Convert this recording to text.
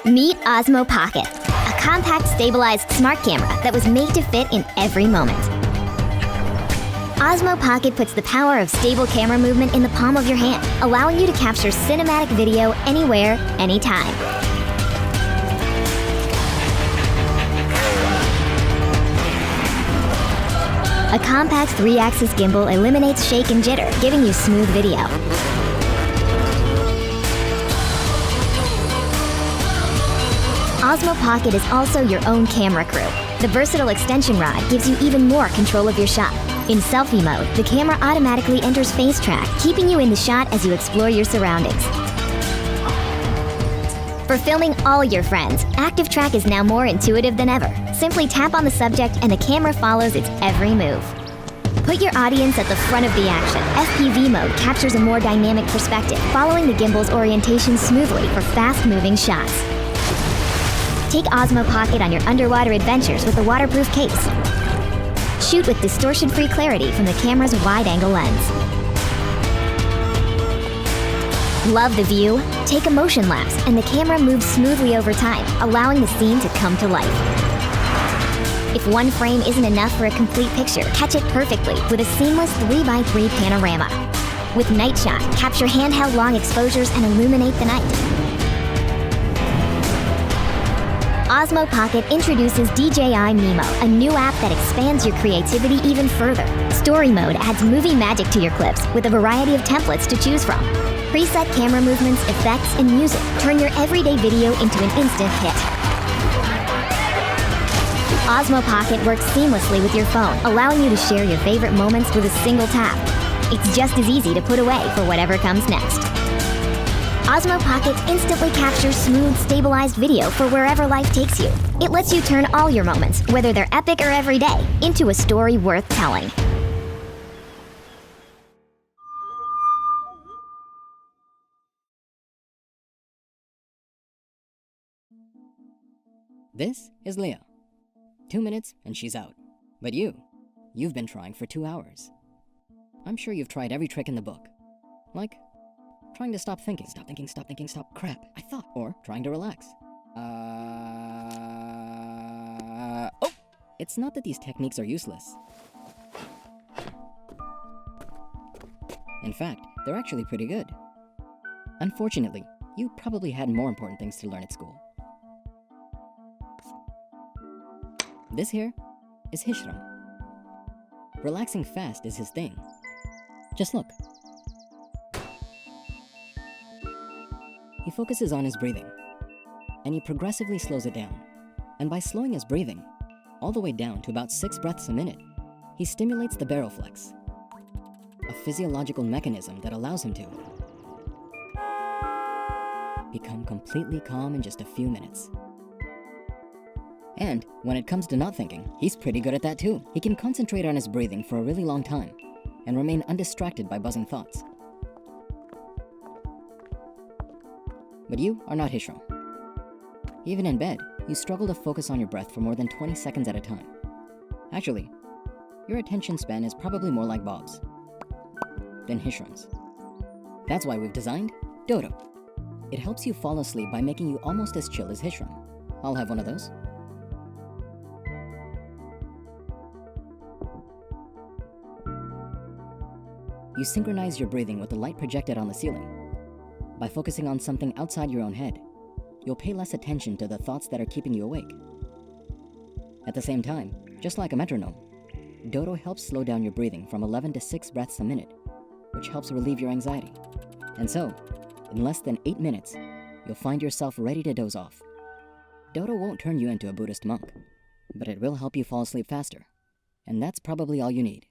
Meet Osmo Pocket, a compact, stabilized smart camera that was made to fit in every moment. Osmo Pocket puts the power of stable camera movement in the palm of your hand, allowing you to capture cinematic video anywhere, anytime. A compact 3-axis gimbal eliminates shake and jitter, giving you smooth video. Osmo Pocket is also your own camera crew. The versatile extension rod gives you even more control of your shot. In selfie mode, the camera automatically enters face track, keeping you in the shot as you explore your surroundings. For filming all your friends, Active Track is now more intuitive than ever. Simply tap on the subject and the camera follows its every move. Put your audience at the front of the action. FPV mode captures a more dynamic perspective, following the gimbal's orientation smoothly for fast-moving shots. Take Osmo Pocket on your underwater adventures with a waterproof case. Shoot with distortion-free clarity from the camera's wide-angle lens. Love the view? Take a motion lapse, and the camera moves smoothly over time, allowing the scene to come to life. If one frame isn't enough for a complete picture, catch it perfectly with a seamless 3x3 panorama. With Night Shot, capture handheld long exposures and illuminate the night. Osmo Pocket introduces DJI Mimo, a new app that expands your creativity even further. Story mode adds movie magic to your clips with a variety of templates to choose from. Preset camera movements, effects, and music turn your everyday video into an instant hit. Osmo Pocket works seamlessly with your phone, allowing you to share your favorite moments with a single tap. It's just as easy to put away for whatever comes next. Osmo Pocket instantly captures smooth, stabilized video for wherever life takes you. It lets you turn all your moments, whether they're epic or everyday, into a story worth telling. This is Leah. 2 minutes and she's out. But you've been trying for 2 hours. I'm sure you've tried every trick in the book. Like trying to stop thinking, stop crap, I thought. Or trying to relax. Oh! It's not that these techniques are useless. In fact, they're actually pretty good. Unfortunately, you probably had more important things to learn at school. This here is Hishram. Relaxing fast is his thing. Just look. He focuses on his breathing, and he progressively slows it down. And by slowing his breathing, all the way down to about 6 breaths a minute, he stimulates the baroflex, a physiological mechanism that allows him to become completely calm in just a few minutes. And when it comes to not thinking, he's pretty good at that too. He can concentrate on his breathing for a really long time and remain undistracted by buzzing thoughts. But you are not Hishram. Even in bed, you struggle to focus on your breath for more than 20 seconds at a time. Actually, your attention span is probably more like Bob's than Hishram's. That's why we've designed Dodo. It helps you fall asleep by making you almost as chill as Hishram. I'll have one of those. You synchronize your breathing with the light projected on the ceiling. By focusing on something outside your own head, you'll pay less attention to the thoughts that are keeping you awake. At the same time, just like a metronome, Dodo helps slow down your breathing from 11 to 6 breaths a minute, which helps relieve your anxiety. And so, in less than 8 minutes, you'll find yourself ready to doze off. Dodo won't turn you into a Buddhist monk, but it will help you fall asleep faster. And that's probably all you need.